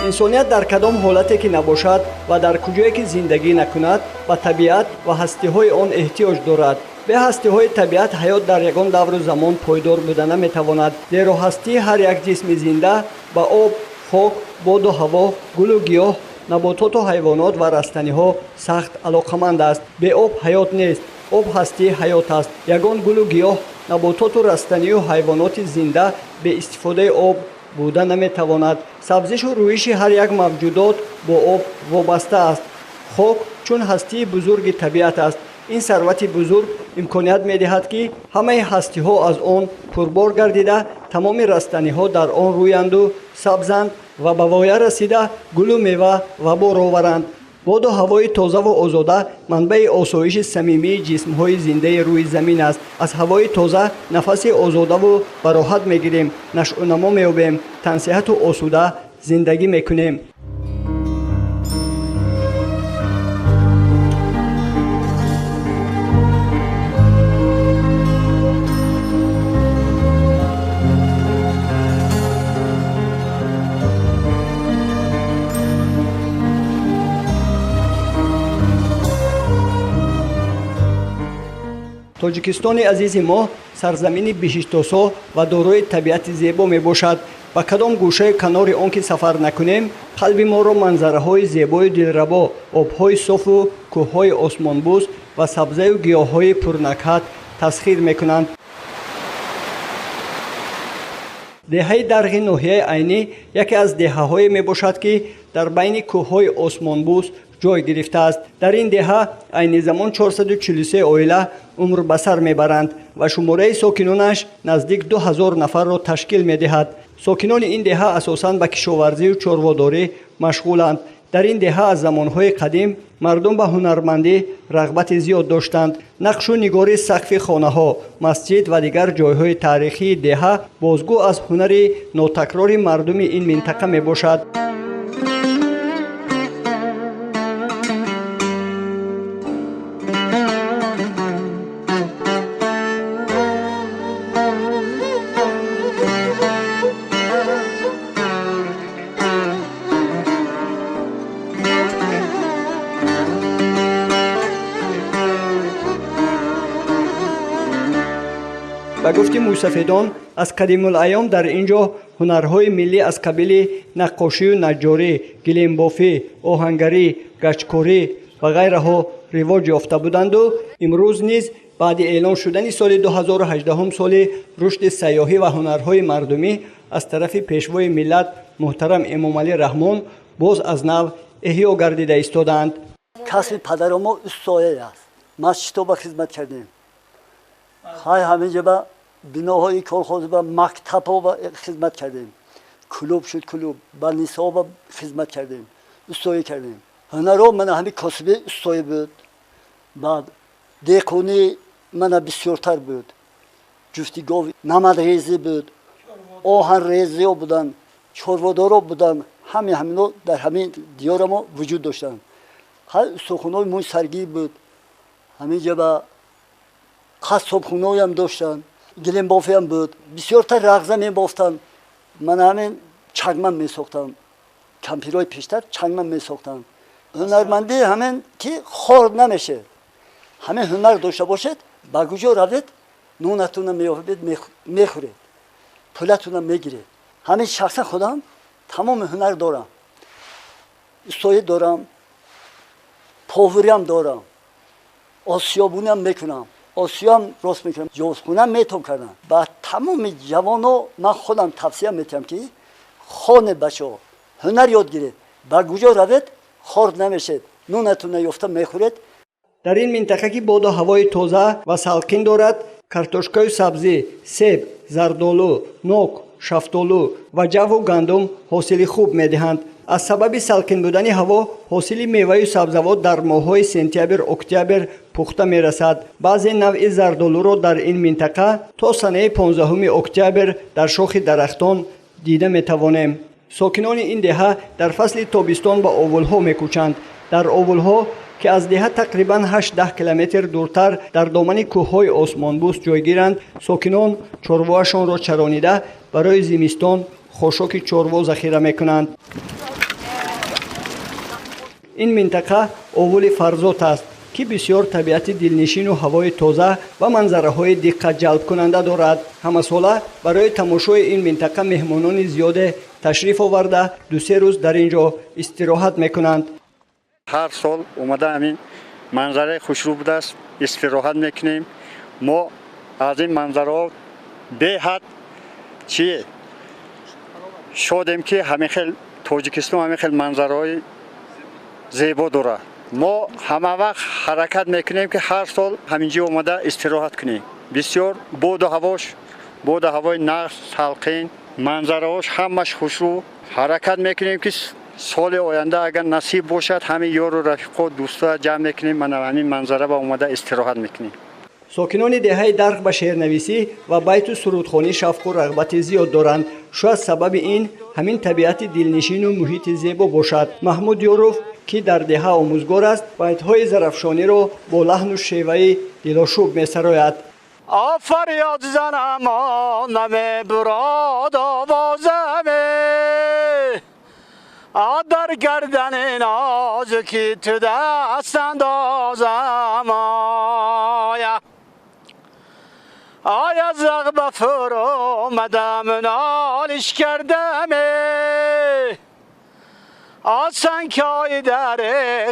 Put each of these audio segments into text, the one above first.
инсоният дар кадом ҳолате ки набошад ва дар куҷое ки зиндагӣ накунад ба табиат ва ҳастиҳои он эҳтиёҷ дорад. бе ҳастиҳои табиат ҳаёт дар ягон давру замон пойдор буда наметавонад, зеро ҳастии ҳар як ҷисми зинда ба об, хок, боду ҳаво, гулу гиёҳ, набототу ҳайвонот ва растаниҳо сахт алоқаманд аст. Бе об ҳаёт нест. об ҳастии ҳаёт аст. Ягон гулу гиёҳ, набототу растанию ҳайвоноти зинда бе истифодаи об буда наметавонад. сабзишу рӯиши ҳар як мавҷудот бо об вобаста аст. хок чун ҳастии бузурги табиат аст. ин сарвати бузург имконият медиҳад ки ҳамаи ҳастиҳо аз он пурбор гардида, тамоми растаниҳо дар он рӯянду сабзанд ва ба воя расида гулу мева ва бор оваранд. боду ҳавои тозаву озода манбаи осоиши самимии ҷисмҳои зиндаи рӯи замин аст. аз ҳавои тоза нафаси озодаву бароҳат мегирем, нашъунамо меёбем, тансиҳату осуда зиндагӣ мекунем. тоҷикистони азизи мо сарзамини биҳиштосо ва дорои табиати зебо мебошад. ба кадом гӯшаи канори он ки сафар накунем, қалби моро манзараҳои зебои дилрабо, обҳои софу кӯҳҳои осмонбӯс ва сабзаю гиёҳҳои пурнакҳат тасхир мекунанд. деҳаи дарғи ноҳияи айнӣ яке аз деҳаҳое мебошад ки дар байни кӯҳҳои осмонбӯс ҷой гирифтааст. дар ин деҳа айни замон 443 оила умр ба сар мебаранд ва шумораи сокинонаш наздик 2000 нафарро ташкил медиҳад. сокинони ин деҳа асосан ба кишоварзию чорводорӣ машғуланд. дар ин деҳа аз замонҳои қадим мардум ба ҳунармандӣ рағбати зиёд доштанд. нақшу нигори сақфи хонаҳо, масҷид ва дигар ҷойҳои таърихии деҳа бозгӯ аз ҳунари нотакрори мардуми ин минтақа мебошад. ба гуфти мӯсафедон аз қадимулайём дар ин ҷо ҳунарҳои миллӣ аз қабили наққошию наҷҷорӣ, гилембофӣ, оҳангарӣ, гачкорӣ ва ғайраҳо ривоҷ ёфта буданду имрӯз низ баъди эълон шудани соли 2018 соли рушди сайёҳӣ ва ҳунарҳои мардумӣ аз тарафи пешвои миллат муҳтарам Эмомалӣ Раҳмон боз аз нав эҳё гардида истодаанд. касби падаромо устоя аст. масҷидҳо ба хизмат кардем. ҳаминҷа ба биноҳои колхоз ба мактабҳо ба хизмат кардем. клуб шуд клуб, ба нисо ба хизмат кардем. устоӣ кардем. ҳунарҳо мана ҳамин косиби устоӣ буд. баъд деҳқонӣ мана бисёртар буд. ҷуфти гов, намадрезӣ буд, оҳанрезиҳо буданд, чорводоро буданд. ҳамино дар ҳамин диёра мо вуҷуд доштанд. устохунҳои мӯй саргӣ буд. ҳаминҷа ба қассобхонаҳоям доштанд. гилембофиам буд. бисёртар рағза мебофтанд. ман ҳамин чангман месохтам. кампирҳои пештар чангман месохтам. ҳунармандӣ ҳамин ки хор намешед. ҳамин ҳунар дошта бошед, ба куҷо равед, нонатуна меёфед, мехӯред, пулатуна мегиред. ҳамин шахсан худам тамоми ҳунар дорам. устоӣ дорам, повуриам дорам, осиёбунам мекунам. осиёам рост мекунам, ҷозхунам метон кардам. ба тамоми ҷавоно ман худам тавсия метиҳам ки хоне бачаҳо ҳунар ёд гиред. ба куҷо равед, хор намешед, нонатуна ёфта мехӯред. дар ин минтақа ки боду ҳавои тоза ва салқин дорад, картошкаю сабзӣ, себ, зардолу, нок, шафтолу ва ҷаву гандум ҳосили хуб медиҳанд. аз сабаби салқин будани ҳаво ҳосили меваю сабзавот дар моҳҳои сентябр-октябр пухта мерасад. баъзе навъи зардолуро дар ин минтақа то санаи 15 октябр дар шохи дарахтон дида метавонем. сокинони ин деҳа дар фасли тобистон ба овулҳо мекӯчанд. дар овулҳо ки аз деҳа тақрибан 8-10 километр дуртар дар домани кӯҳҳои осмонбӯс ҷойгиранд, сокинон чорвоашонро чаронида барои зимистон хошоки чорво захира мекунанд. این منطقه اوول فرزوت است که بسیار طبیعت دلنشین و هوای تازه و منظره های دقت جلب کننده دارد. همه ساله برای تماشای این منطقه مهمانان زیاد تشریف آورده 2-3 روز در اینجا استراحت میکنند. هر سال اومده همین منظره خوشرو بوده است، استراحت میکنیم. ما از این منظره ها به حد چیه شادیم که همین خیلی تاجیکستان همین خیلی منظره های زیبا داره. ما همه وقت حرکت میکنیم که هر سال همینجا اومده استراحت کنیم. بسیار بود و هوای نرم سلقین، منظره هاش همش خوشرو. حرکت میکنیم که سال آینده اگر نصیب باشد همین یار و رفیقا دوستا جمع میکنیم من همین منظره با اومده استراحت میکنیم. ساکنان دهه درق به شعرنویسی و بیت و سرودخوانی شوق و رغبت زیاد دارند. شاید سبب این همین طبیعت دلنشین و محیط زیبا باشد. محمود یوروف که در دهه آموزگار است بیت‌های ظرفشانی را با لحن و شیوه دلاشوب می‌سراید. فریاد زنم آنم براد آوازم در گردن نازکی تو دست اندازم آیا زغب فرو مدم نالش کردم آسان که در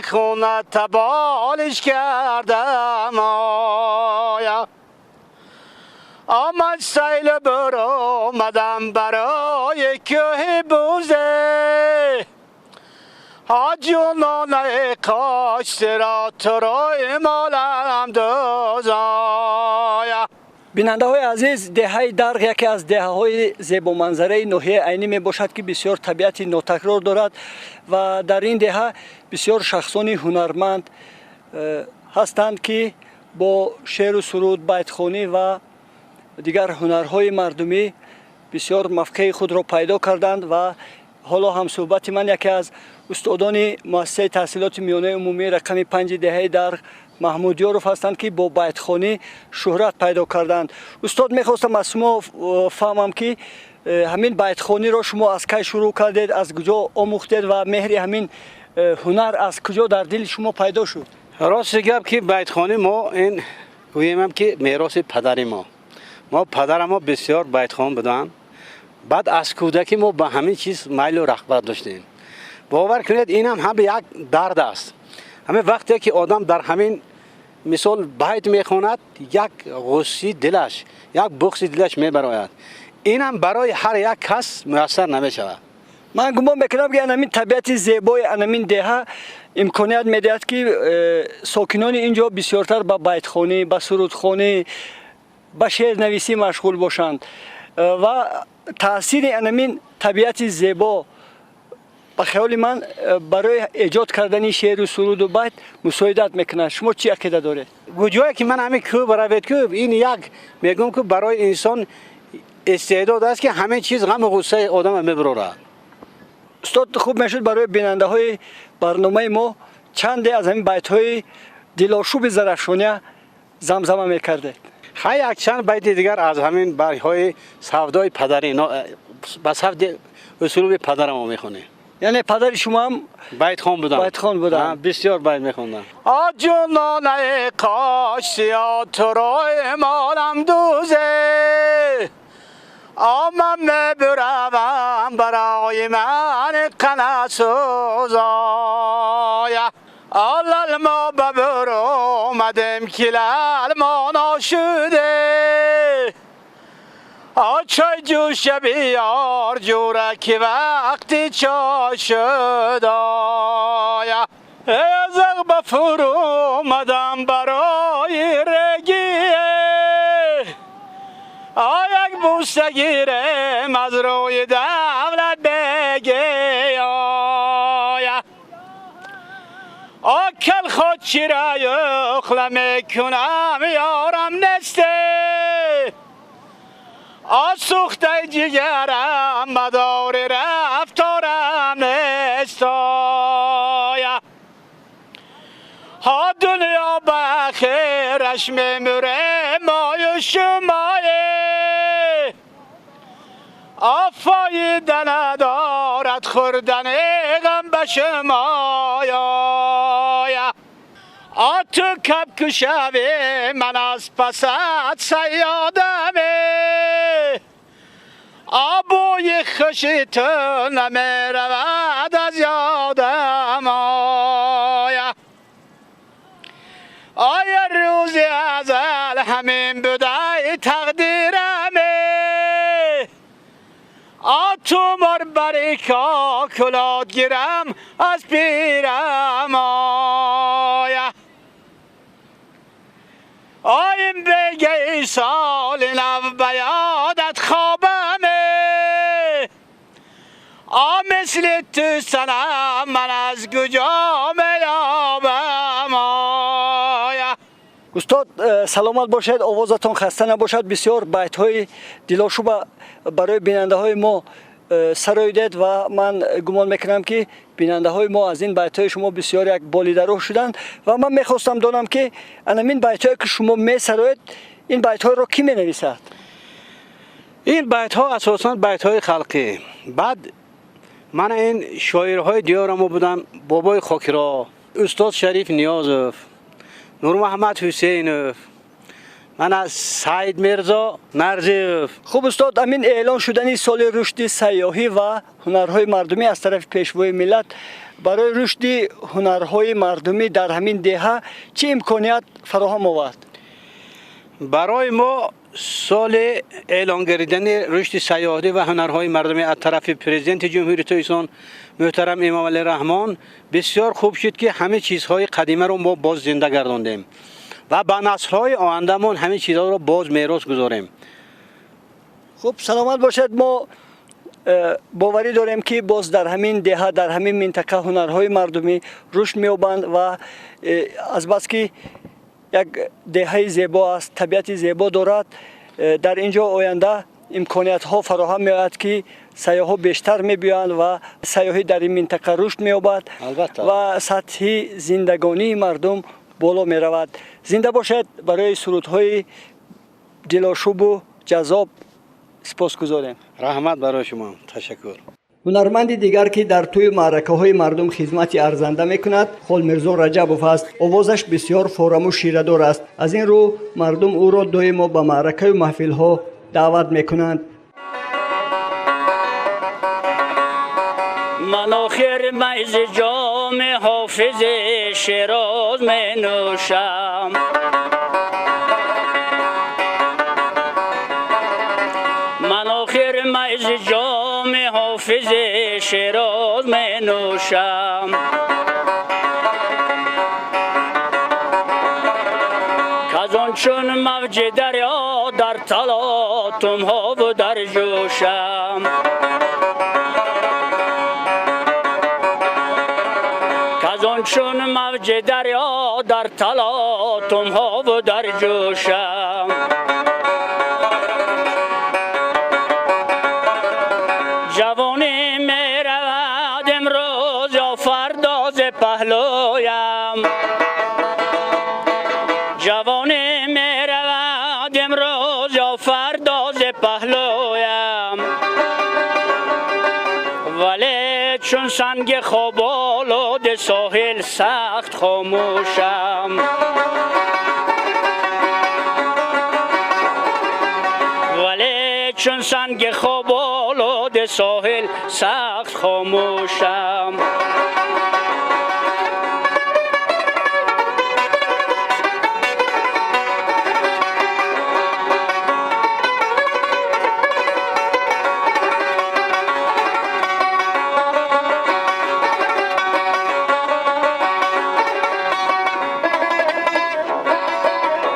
خونه تبالش کردم آمد سیل برو مدم برای که بوزه جونانه کاش را تو را مالم دوزایا. بیننده های عزیز، دهه درق یکی از دهه های زیبا منظره ناحیه عینی می باشد که بسیار طبیعت ناتکرار دارد و در این دهه بسیار شخصان هنرمند هستند که با شعر و سرود، بیتخوانی و دیگر هنرهای مردمی بسیار موقع خود را پیدا کردند و حالا هم صحبت من یکی از استادان مؤسسه تحصیلات میانه عمومی رقم 5 دهه درق محمود یوروف هستند که با بیتخوانی شهرت پیدا کردند. استاد میخواستم از شما فهمم که همین بیتخوانی را شما از کی شروع کردید، از کجا آموختید و مهر همین هنر از کجا در دل شما پیدا شد؟ راست گپ که بیتخوانی ما این گوییم که میراث پدر ما پدر ما بسیار بیتخوان بودن. بعد از کودکی ما به همین چیز میل و رغبت داشتیم. باور کنید این هم یک درد است. همه وقتی که آدم در همین مثال بیت میخواند یک غصه دلش، یک بغض دلش میبراید. این هم برای هر یک کس میسر نمیشود. من گمان میکنم که همین طبیعت زیبای همین دهه امکانیت میدهد که ساکنان اینجا بسیارتر به بیتخوانی، به سرودخوانی، به شعر نویسی مشغول باشند و تاثیر همین طبیعت زیبا به خیال من برای ایجاد کردن شعر و سرود و بیت مساعدت میکنه. شما چی عقیده دارید؟ گویی که من همین کو برایت کو این یک میگم که برای انسان استعداد است که همه چیز غم و غصه آدم میبره. استاد خوب میشد برای بیننده های برنامه ما چند از همین بیت های دلاشوب ظرفشانی زمزمه میکرده. خیلی یک چند بیت دیگر از همین برهای سودای پدری با سود اسلوب پدر ما میخونه. یعنی پدر شما هم بیتخوان بودن. بیتخوان بودن. بسیار بیت میخوندن. جونانه کاش یا تو را مالم دوزه آمم میبروم برای من قنه سوزایا آلال ما ببر اومدم کلال ما ناشده چای جوش بیار جوره که وقتی چای شد آیا ازق بفر اومدم برای رگیه یک بوسه گیرم از روی دولت بگی آیا آکل خود چی را یخله میکنم یارم نسته آسوخته جگرم مدار رفتارم نستایا ها دنیا بخیرش میموره مای شمایه فایده ندارد خوردن غم به شما تو کب کشوی من از پسات سیادمه آبوی خوشی تو نمی رود از یادم آیا روزی ازل همین بوده تقدیرمه تو مر بریکا کلاد گیرم از پیرم آیم بگه ای سال نو بیادت خوابمه مثل تو سنم من از کجا میابم استاد سلامت باشید، آوازتان خسته نباشد. بسیار بیت های دلاشوب برای بیننده های ما سرایدید و من گمان میکنم که بیننده های ما از این بیت های شما بسیار یک بالیده روح شدند و من میخواستم دانم که این بیت های که شما میسرایید این بیت های را کی می نویسد؟ این بیت ها اساساً بیت های خلقی. بعد من این شاعرهای دیارم بودن بابای خاکرا، استاد شریف نیازوف، نور محمد حسینوف، من از سعید مرزا نرزیوف. خوب استاد، امین اعلان شدنی سال رشد سیاحی و هنرهای مردمی از طرف پیشوای ملت برای رشد هنرهای مردمی در همین دهه چه امکانیت فراهم آورد؟ برای ما سال اعلان گردیدن رشد سیاحتی و هنرهای مردمی از طرف پرزیدنت جمهوری اسلامی محترم امام علی رحمان بسیار خوب شد که همه چیزهای قدیمی رو ما باز زنده گرداندیم و به نسل‌های آینده‌مون همه چیزها رو باز میراث گذاریم. خب سلامت باشد. ما باوری داریم که باز در همین دهه در همین منطقه هنرهای مردمی رشد می‌یابند و از بس که یک دهه زیبا است، طبیعت زیبا دارد، در اینجا آینده امکانیت ها فراهم می‌آید که سیاح‌ها بیشتر می‌بیایند و سیاحی در این منطقه رشد می‌یابد و سطح زندگانی مردم بالا می‌رود. زنده باشد. برای سرودهای دلاشوب و جذاب سپاسگزاریم. رحمت برای شما. تشکر. هنرمند دیگر که در توی معرکه‌های مردم خدمت ارزنده می‌کند خالمرزا رجبوف است. آوازش بسیار فورم و شیره‌دار است. از این رو مردم او را دائما به معرکه و محفل‌ها دعوت می‌کنند. من آخر میز جام حافظ شیراز می نوشم، من آخر میز جام حافظ شیراز می نوشم، کازون چون موج دریا در تلاطم ها و در جوشم، کازون چون موج دریا در تلاطم ها و در جوشم، جوانی می رود امروز یا فردا ز پهلویم، جوانی می رود امروز یا فردا ز پهلویم، ولی چون سنگ خواب آلود ساحل سخت خاموشم، ولی چون سنگ خواب آلود ساحل سخت خاموشم.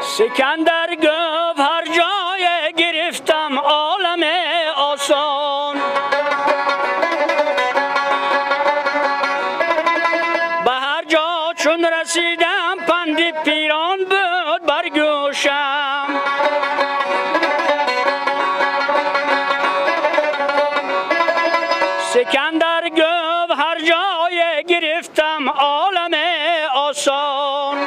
سکندر گفت هر جای گرفتم عالم آسان، به هر جا چون رسیدم پند پیران بود بر گوشم، سکندر گفت هر جای گرفتم عالم آسان،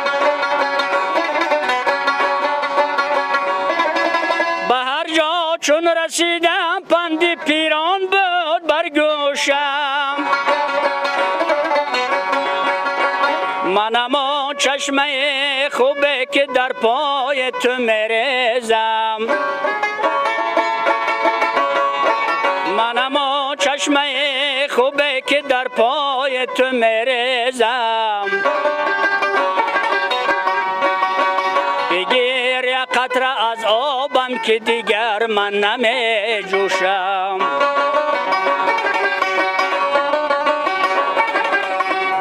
چون رسیدم پند پیران بود بر گوشم، منم چشمه خوبه که در پای تو میریزم، منم چشمه خوبه که در پای تو میریزم. بگیر یک قطره از آبم که دیگر من نمی جوشم،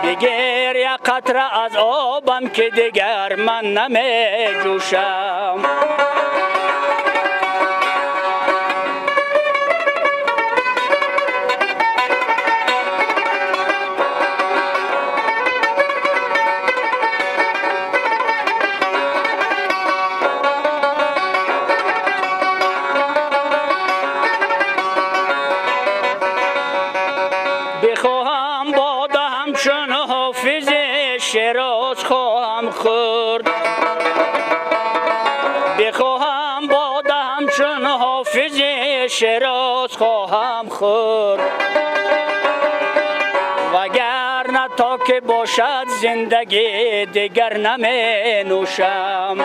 بگیر یک قطره از آبم که دیگر من نمی جوشم. بخواهم باده همچون حافظ شیراز خواهم خورد، بخواهم باده همچون حافظ شیراز خواهم خورد، وگرنه تا که باشد زندگی دیگر نمی نوشم.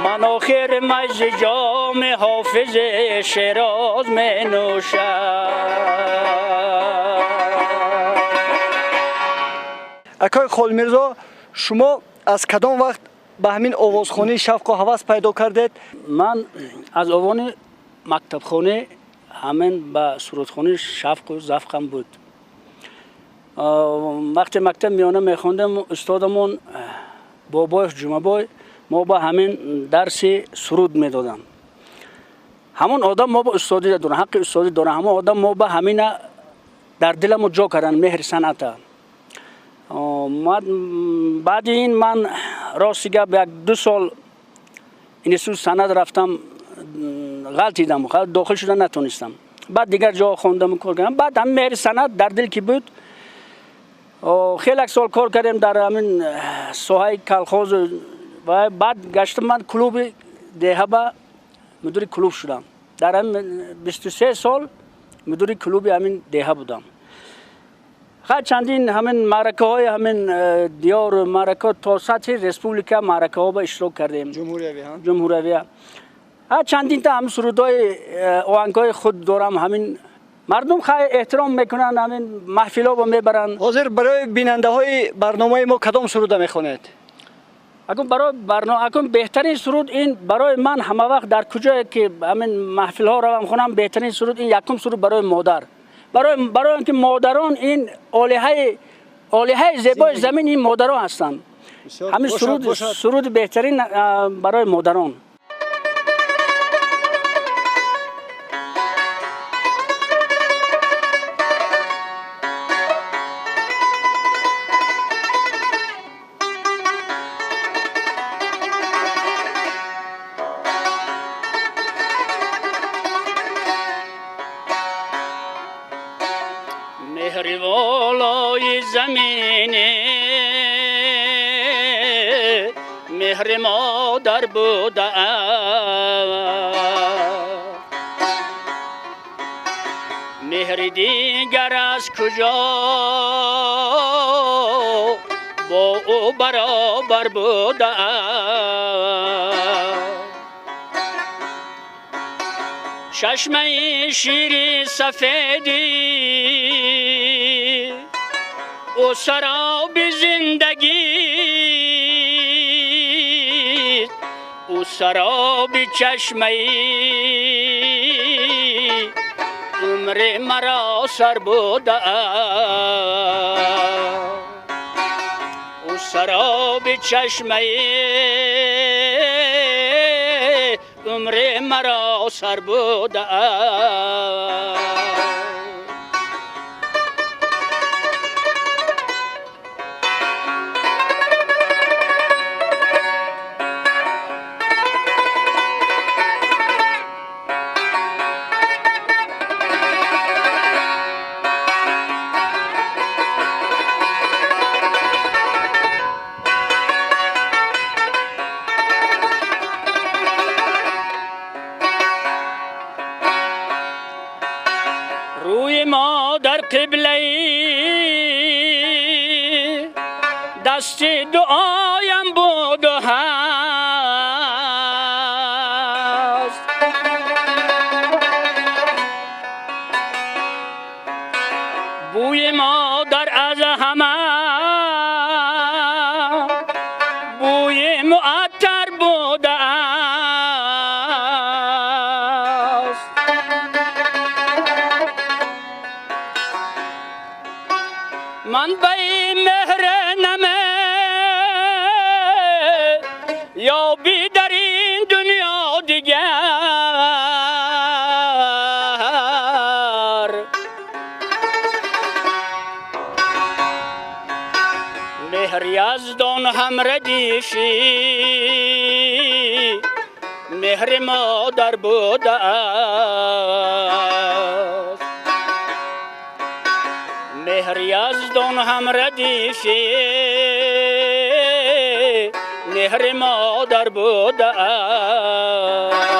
من آخر مجز جام حافظ شیراز می نوشم. акои холмирзо, шумо аз кадом вақт ба ҳамин овозхонии шавқу ҳавас пайдо кардед? من از اوان مکتبخانه همین به سرودخانه شفق و ذوقم بود. وقتی مکتب میانه میخوندم استادمون بابای جمعه ما با همین درس سرود میدادن. همون آدم ما با استادی دارن، حق استادی دارن، همون آدم ما با همین در دلمو جا کردن، مهر صنعت. بعد این من راستی گپ یک 2 سال اینستیتوت سند رفتم، غلطیدم، داخل شدن نتونستم. بعد دیگر جا خواندم و کار کردم. بعد هم مهر صنعت در دل کی بود. خیلی سال کار کردم در همین ساحه کلخوز و بعد گشتم من کلوب دهبه مدیر کلوب شدم. در همین 23 سال مدیر کلوب همین دهبه بودم. خیلی چندین همین معرکه های همین دیار معرکه تا سطح رسپوبلیکا معرکه ها با اشتراک کردیم. جمهوری چندین تا هم سرودای آهنگای خود دارم. همین مردم خیلی احترام میکنن، همین محفل ها با میبرن. حاضر برای بیننده های برنامه ما کدام سروده میخونید؟ اگه برای برنامه اگه بهترین سرود این برای من همه وقت در کجایی که همین محفل ها رو میخونم، بهترین سرود این یکم سرود برای مادر، برای اینکه مادران این آلیه زیبای زمین این مادران هستن. همین سرود بهترین برای مادران. مهر والای زمینه مهر مادر بوده، مهر دیگر از کجا با او برابر بوده. چشمه شیر سفیدی او سراب زندگی، او سراب چشمه عمر مرا سر بوده، او سراب چشمه عمر مرا سر بوده. روی ما در قبله دست دعایم بود و هست. بوی مادر از همه بوی معطر بوده است. من به مهر نمه یا بی در این دنیا دیگر مهر یزدان هم ردیفی مهر مادر بوده است. مهر یزدان هم ردیفی مهر مادر بوده است.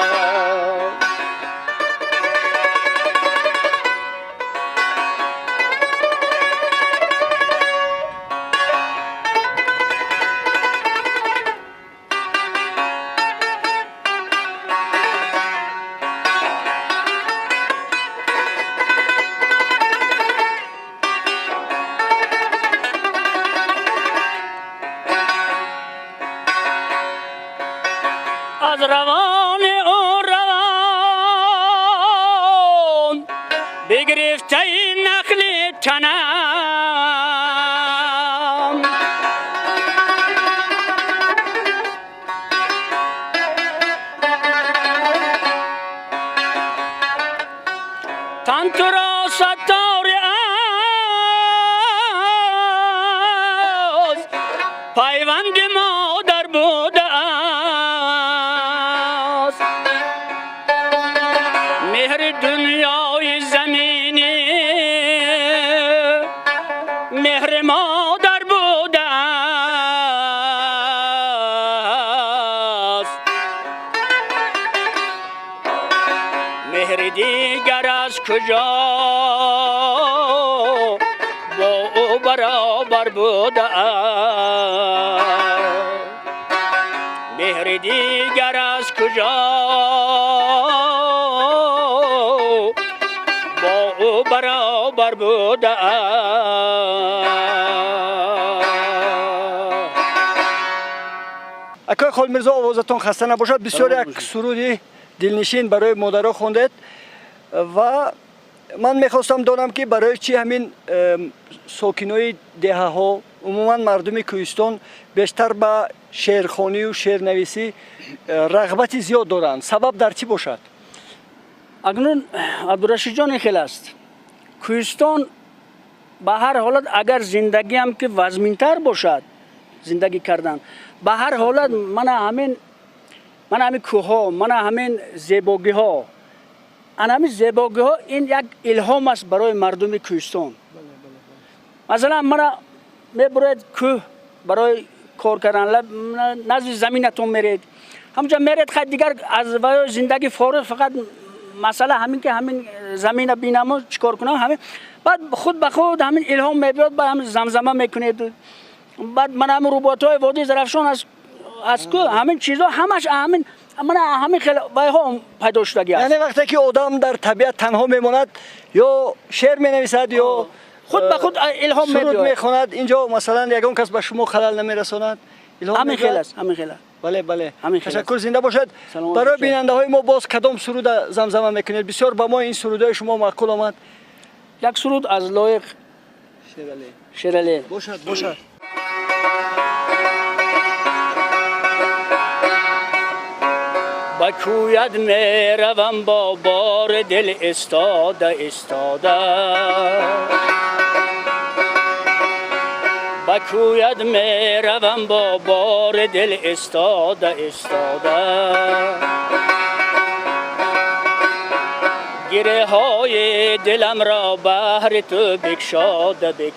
از روان او روان بگرفته نخل تنم، تن تو را ستار از پیوند مادر بوده است. مهر دنیای زمینی مهر مادر بوده است. مهر دیگر از کجا با او برابر بوده است. مهر دیگر از کجا با او برابر بوده است. اکای خال میرزا آوازتون خسته نباشد. بسیار یک سرودی دلنشین برای مادرها خوندید و من میخواستم دانم که برای چی همین ساکنای دهه ها عموما مردم کوهستان بیشتر به شعرخوانی و شعرنویسی رغبت زیاد دارند. سبب در چی باشد؟ اکنون عبدالرشید جان خیلی است. کوهستان به هر حالت اگر زندگی هم که وزمینتر باشد زندگی کردن، به هر حالت من همین کوه ها، من همین زیباگی ها، همین زیباگی ها این یک الهام است برای مردم کوهستان. مثلا من میبرید کوه برای کار کردن، نزد زمینتون میرید، همونجا میرید خیلی دیگر از زندگی فارغ فقط مسئله همین که همین زمین بینم و چیکار کنم، همین بعد خود به خود همین الهام میبیاد، بعد همین زمزمه میکنید. بعد من همین روباتای وادی زرفشان از کو همین چیزا همش همین خیلی ها پیدا شدگی است. یعنی وقتی که آدم در طبیعت تنها میماند یا شعر مینویسد یا خود به خود الهام سرود میخواند، اینجا مثلا یگان کس به شما خلل نمیرساند؟ همین خیلی است، همین خیلی. بله بله، تشکر، است. زنده باشد. برای بیننده های ما باز کدام سرود زمزمه میکنید؟ بسیار به ما این سرودهای شما معقول آمد. یک سرود از لایق شیرالی باشد. با کویت میروم با بار دل استاده با کویت میروم با بار دل استاده گره های دلم را بهر تو بکشاده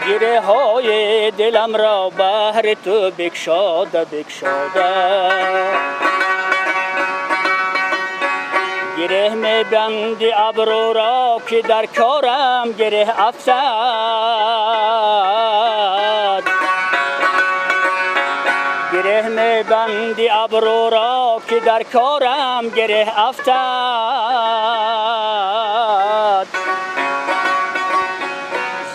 گره های دلم را بهر تو بکشاده میبندی ابرو را که در کارم گره افتد گره میبندی ابرو را که در کارم گره افتد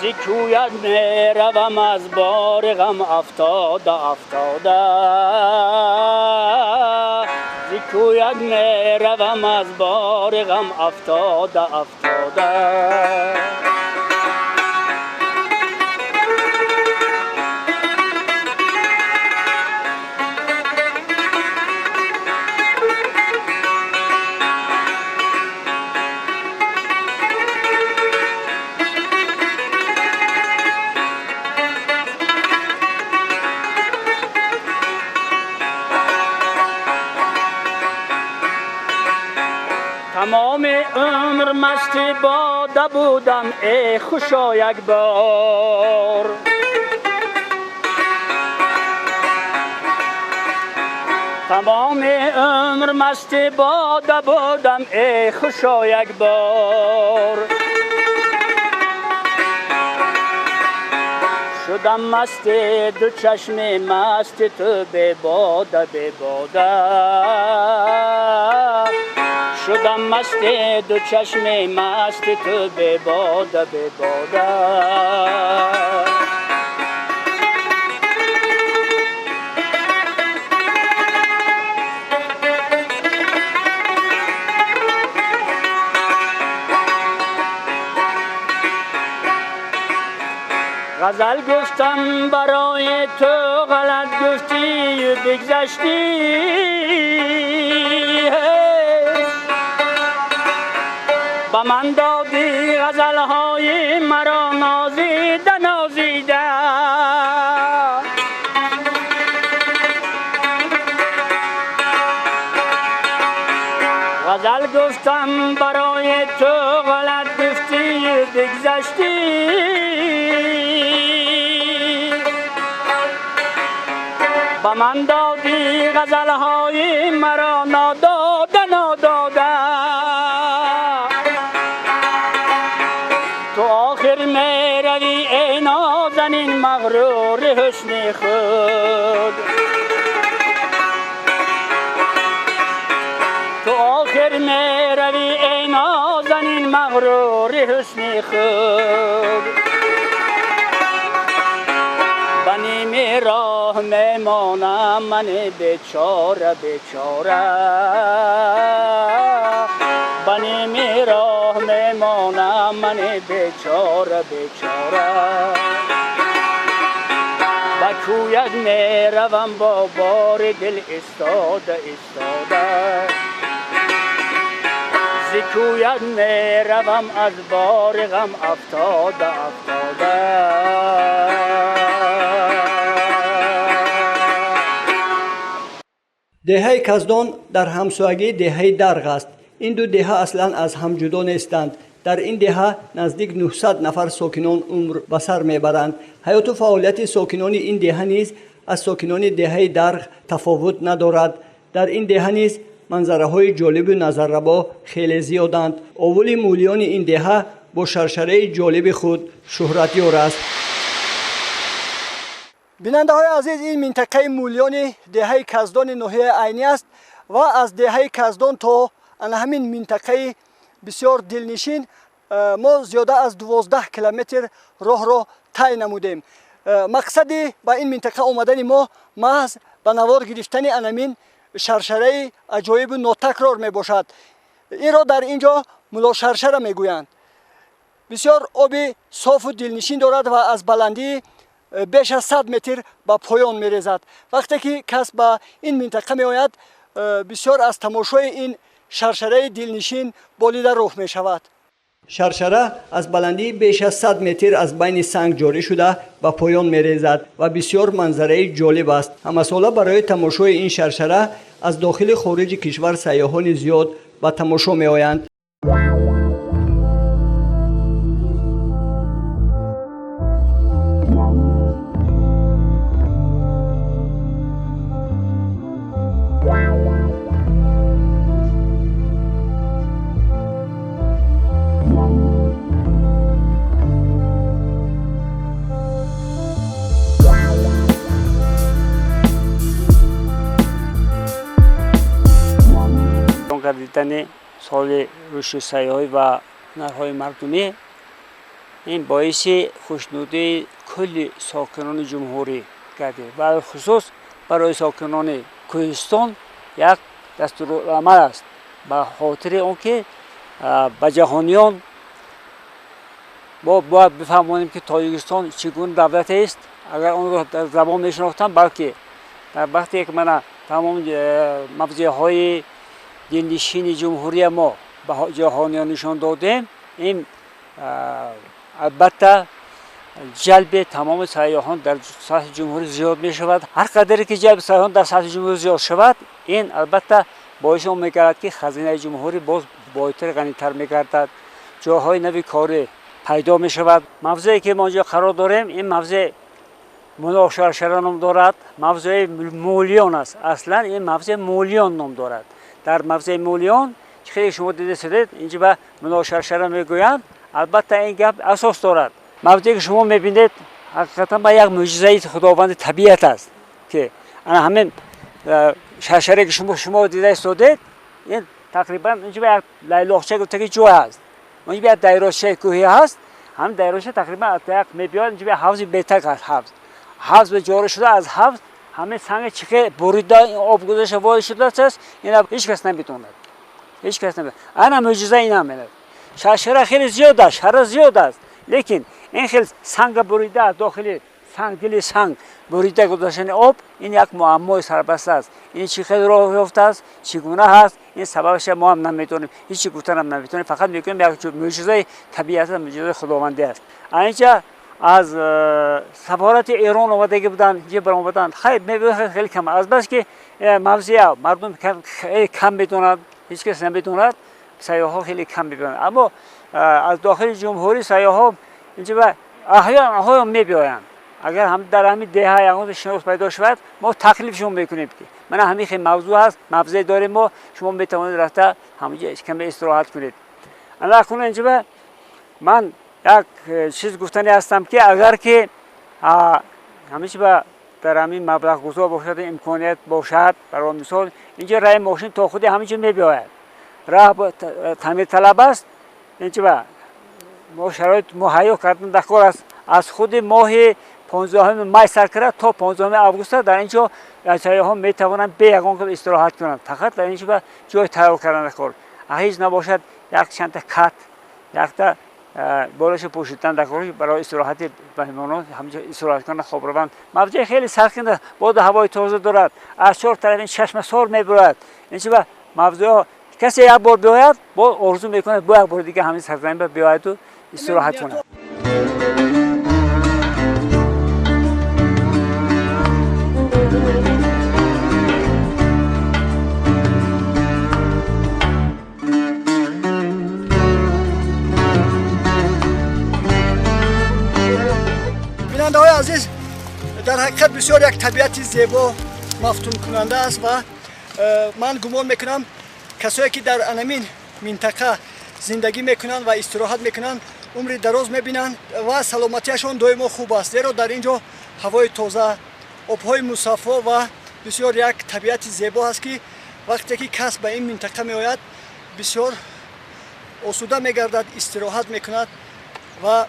زکویت میروم از بار غم افتاده زکویت میروم از بار غم افتاده تمام عمر مست باده بودم ای خوشا یک بار تمام عمر مست باده بودم ای خوشا یک بار شدم مست دو چشم مست تو بی باده شدم مست دو چشم مست تو بی باده غزل گفتم برای تو غلط گفتی و بگذشتی با من دادی غزلهای مرا نازیده غزل گفتم برای تو غلط گفتی و بگذشتی با من دادی غزلهای مرا ناداده تو آخر می روی ای نازنین مغرور حسن خود تو آخر می روی ای نازنین مغرور حسن خود بنیم راه میمانم من بیچاره بنیم راه میمانم من بیچاره با کویت میروم با بار دل استاده زکویت میروم از بار غم افتاده دهه کزدان در همسایگی دهه درغ است. این دو دهه اصلا از هم جدا نیستند. در این دهه نزدیک 900 نفر ساکنان عمر به سر میبرند. حیات و فعالیت ساکنان این دهه نیز از ساکنان دهه درغ تفاوت ندارد. در این دهه نیز منظره های جالب و نظرربا خیلی زیادند. اول مولیان این دهه با شرشره جالب خود شهرت یار است. بیننده های عزیز، این منطقه مولیان دهه کزدان ناحیه عینی است و از دهه کزدان تا همین منطقه بسیار دلنشین ما زیاده از 12 کیلومتر راه را طی نمودیم. مقصد با این منطقه آمدن ما محض به نوار گرفتن انمین شرشره عجایب و ناتکرار می باشد. این را در اینجا ملا شرشره می گویند. بسیار آب صاف و دلنشین دارد و از بلندی بیش از 100 متر به پایان می ریزد. وقتی که کس به این منطقه می آید بسیار از تماشای این شرشره دلنشین بالیده روح می شود. شرشره از بلندی بیش از 100 متر از بین سنگ جاری شده به پایان می ریزد و بسیار منظره جالب است. همه ساله برای تماشای این شرشره از داخل خارج کشور سیاحان زیاد به تماشا می آیند. در دیدن سال رشد سیاحی و هنرهای مردمی این باعث خوشنودی کل ساکنان جمهوری کرده و خصوص برای ساکنان کوهستان یک دستورالعمل است به خاطر آنکه به جهانیان ما باید بفهمانیم که تاجیکستان چگونه دولت است. اگر آن را در زبان میشناختم بلکه در وقتی که من تمام موضوعهای دلنشین جمهوری ما به جهانیان نشان دادیم این البته جلب تمام سیاحان در سطح جمهوری زیاد می شود. هر قدری که جلب سیاحان در سطح جمهوری زیاد شود این البته باعث می گردد که خزینه جمهوری باز بالاتر غنی‌تر می گردد. جاهای نوی کاری پیدا می شود. موضوعی که ما اینجا قرار داریم این موضوع مناشرشره نام دارد. موضوع مولیان است. اصلا این موضوع مولیان نام دارد. در موضوع مولیان خیلی شما دیده شدید اینجا به مناشرشره میگویند. البته این گپ اساس دارد. موضوعی که شما میبینید حقیقتا با یک معجزه خداوند طبیعت است که انا همین شرشره که شما دیده استودید این تقریبا اینجا به یک لیلاخچه گفته جای است. اینجا به یک دایره‌چه کوهی هست. هم دایره‌چه تقریبا یک میبیاد اینجا به حوض بیتک است. حوض به جاری شده از حوض همه سنگ چیکه بریده آب گذشته وارد شده است. اینا هیچ کس نمیتونه. هیچ کس نمیتونه. انا معجزه اینا میاد. شرشره خیلی زیاد است. شر زیاد است. لیکن این خیلی سنگ بریده داخل سنگ دل سنگ بریده گذاشتن آب این یک معمای سربسته است. این چی خیلی راه یافته است چگونه هست این سببش ما هم نمیتونیم هیچ گفتن هم نمیتونیم فقط میگیم یک معجزه طبیعت معجزه خداوندی است. اینجا از سفارت ایران اومده بودن یه برام بودن خیلی کم از بس که موضوع مردم خیلی کم میدونند هیچ کس نمیدوند سیاح‌ها خیلی کم میبینند اما از داخل جمهوری سیاح‌ها اینجا به احیانا میبیایند. اگر هم در همین دهه یکم شناخت پیدا شود ما تکلیفشون میکنیم که من همین خیلی موضوع هست موضوع داریم ما شما میتوانید رفته همونجا کمی استراحت کنید. انا کنه اینجا من یک چیز گفتنی هستم که اگر که همیشه به در همین مبلغ گذار باشد امکانیت باشد برای مثال اینجا راه ماشین تا خود همینجا میبیاید راه تعمیر طلب است اینجا ما شرایط مهیا کردن در کار است. از خود ماه 15 می سرکره تا 15 آگوست در اینجا سیاح‌ها میتوانند به یگان که استراحت کنند فقط در اینجا به جای تیار کردن کار هیچ نباشد یک چند تا کات یک تا بالش پوشیدن در کار برای استراحت مهمانان همینجا استراحت کنند خواب روند. موضوع خیلی سرکنده باد هوای تازه دارد از چهار طرف این چشم سار میبرد اینجا به موضوع کسی یک بار بیاید با آرزو میکنه با یک بار دیگه همین سرزمین بیاید و استراحت کنه. بیننده‌های عزیز در حقیقت بسیار یک طبیعت زیبا مفتون کننده است و من گمان میکنم کسایی که در همین منطقه زندگی میکنن و استراحت میکنن عمر دراز میبینن و سلامتیشون دائما خوب است زیرا در اینجا هوای تازه آبهای مصفا و بسیار یک طبیعت زیبا است که وقتی که کس به این منطقه میآید بسیار آسوده میگردد استراحت میکند و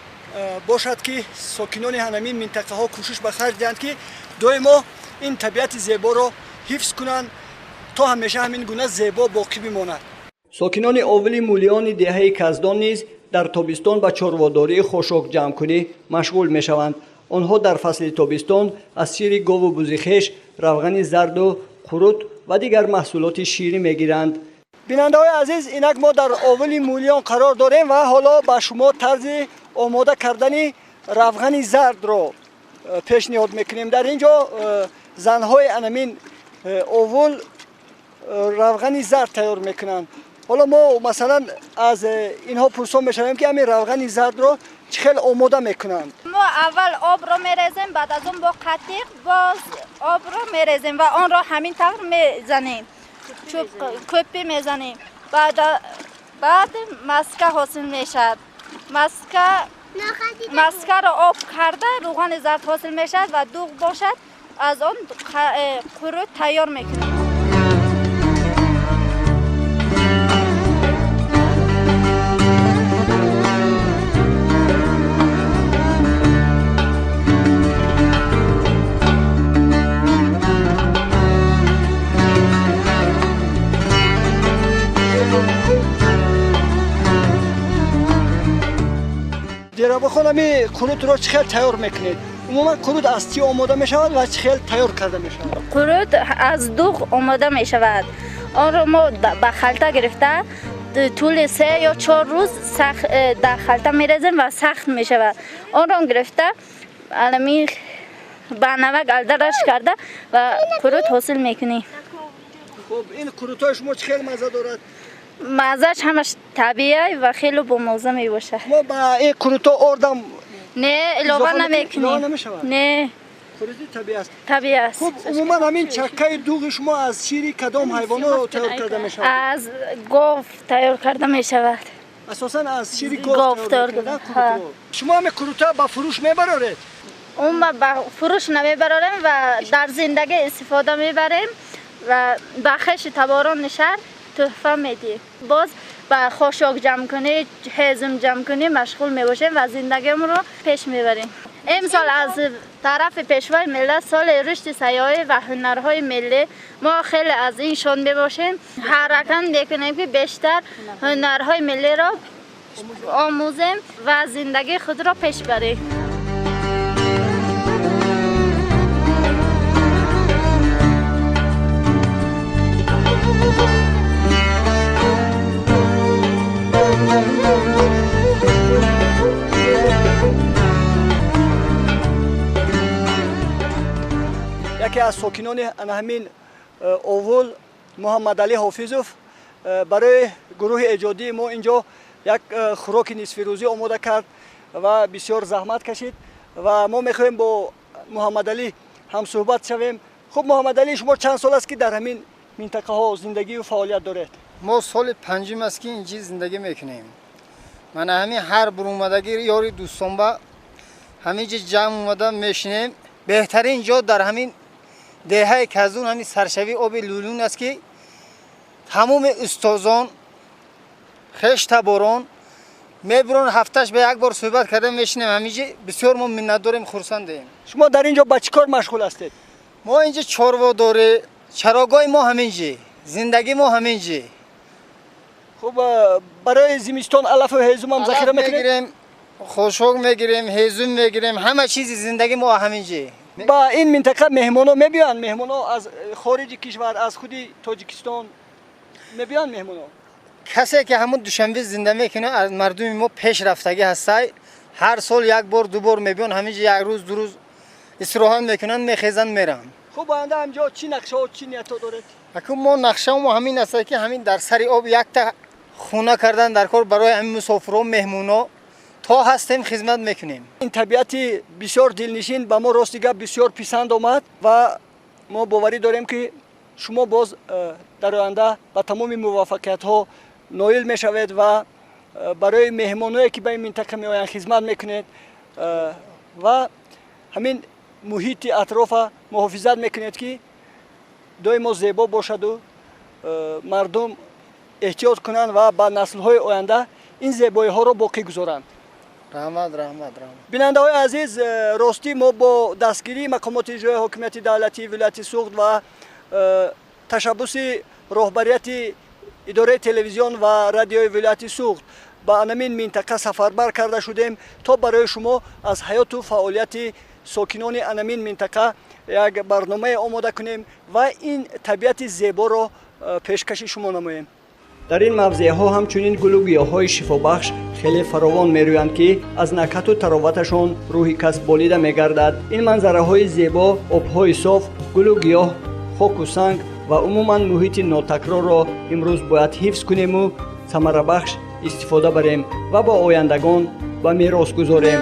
باشد که ساکنان همین منطقه ها کوشش به خرج دهند که دائما این طبیعت زیبا را حفظ کنند تا همیشه همین گونه زیبا باقی بماند. ساکنان اولی مولیان دهه کزدان نیز در تابستان به چارواداری خاشاک جمع‌کنی مشغول میشوند. آنها در فصل تابستان از شیر گاو و بزخش، روغن زرد و قروت و دیگر محصولات شیری میگیرند. بیننده‌های عزیز اینک ما در اولی مولیان قرار داریم و حالا به شما طرز آماده کردن روغن زرد را پیشنهاد میکنیم. در اینجا زنهای انمین اول روغن زرد تیار میکنند. حالا ما مثلا از اینها پرسان میشویم که همین روغن زرد را چخیل آماده میکنند. ما اول آب را میریزیم بعد از اون با قطیق باز آب را میریزیم و آن را همین طور میزنیم چوب کپی میزنیم بعد مسکه حاصل میشد مسکه را آب کرده روغن زرد حاصل میشد و دوغ باشد از آن قروت تیار میکنیم. دیرابخان همی قروت را چه خیلی تیار میکنید؟ عموما قروت از چی آماده میشود و چه خیلی تیار کرده میشود؟ قروت از دوغ آماده می شود. آن را ما به خلطه گرفته طول 3 یا 4 روز در خلطه می ریزیم و سخت می شود. آن را گرفته علمی به نمک الدرش کرده و قروت حاصل میکنیم. خب این قروت های شما چه خیلی مزه دارد؟ مزهش همش طبیعی و خیلی بامزه می باشه. ما با این قروت ها آردم نه اضافه اضافه نمیکنیم. نمیشود؟ نه قروتی طبیعی است. طبیعی است. خب عموما همین چکه دوغ شما از شیر کدام حیوانات تیار کرده میشود؟ از گاو تیار کرده می شود. اساسا از شیر گاو گاو تیار تیار کرده کرده. قروت. شما همین قروت ها با فروش میبرید؟ اون ما به فروش نمیبریم و در زندگی استفاده میبریم و به خش تباران شهر تحفه میدیم. باز به خاشاک جمع کنی، هضم جمع کنی مشغول میباشیم و زندگیمون رو پیش میبریم. امسال از طرف پیشوای ملت سال رشد سیاحی و هنرهای ملی ما خیلی از این شان میباشیم. حرکت میکنیم که بیشتر هنرهای ملی را آموزیم و زندگی خود را پیش بریم. یکی از ساکنان همین اول محمد علی حافظوف برای گروه ایجادی ما اینجا یک خوراک نصف روزی آماده کرد و بسیار زحمت کشید و ما میخوایم با محمد علی هم صحبت شویم. خب محمد علی شما چند سال است که در همین منطقه ها زندگی و فعالیت دارید؟ ما سال 5 است که اینجا زندگی میکنیم. من همین هر برومدگی یاری دوستان با همینجا جمع اومدم میشینیم. بهترین جا در همین دهه کزون همین سرشوی آب لولون است که تمام استادان خشت باران میبرون هفتهش به یک بار صحبت کردن میشینیم. همینجا بسیار ما منت داریم، خرسندیم. شما در اینجا با چی کار مشغول هستید؟ ما اینجا چاروا داره، چراگاه ما همینجا، زندگی ما همینجا. خب برای زمستان علف و هیزم هم ذخیره میکنید؟ خوشحال میگیریم، هیزم میگیریم، همه چیز زندگی ما همینجا. با این منطقه مهمانا میبیان؟ مهمانا از خارج کشور، از خودی تاجیکستان میبیان مهمانا؟ کسی که همون دوشنبه زنده میکنه از مردم ما پیش رفتگی هسته. هر سال یک بار دو بار میبیان، همینجا یک روز دو روز استراحت میکنن، میخیزن میرن. خب آینده همجا چی نقشه و چی نیت دارید؟ اکنون ما نقشه ما همین است که همین در سر آب یک تا خونه کردن در کار برای همین مسافران مهمونا تا هستیم خدمت میکنیم. این طبیعتی بسیار دلنشین به ما راستیگه بسیار پسند آمد و ما باوری داریم که شما باز در آینده با تمام موفقیت ها نایل میشوید و برای مهمانایی که به این منطقه میآیند خدمت میکنید و همین محیط اطراف محافظت میکنید که دائما زیبا باشد و مردم احتیاط کنند و با نسل های آینده این زیبایی ها را باقی گذارند. رحمت. بیننده های عزیز، راستی ما با دستگیری مقامات اجرایی حاکمیت دولتی ولایت سوخت و تشبث رهبریت اداره تلویزیون و رادیوی ولایت سوخت با همین منطقه سفربر کرده شدیم تا برای شما از حیات و فعالیت ساکنان همین منطقه یک برنامه آماده کنیم و این طبیعت زیبا را پیشکش شما نماییم. در این موضع ها همچنین گل و گیاهای شفابخش خیلی فراوان میرویند که از نکهت و تراوتشان روحی کس بالیده میگردد. این منظره های زیبا، آبهای صاف، گل و گیاه، خاک و سنگ و عموما محیط ناتکرار را امروز باید حفظ کنیم و ثمره بخش استفاده بریم و با آیندگان و میراث گذاریم.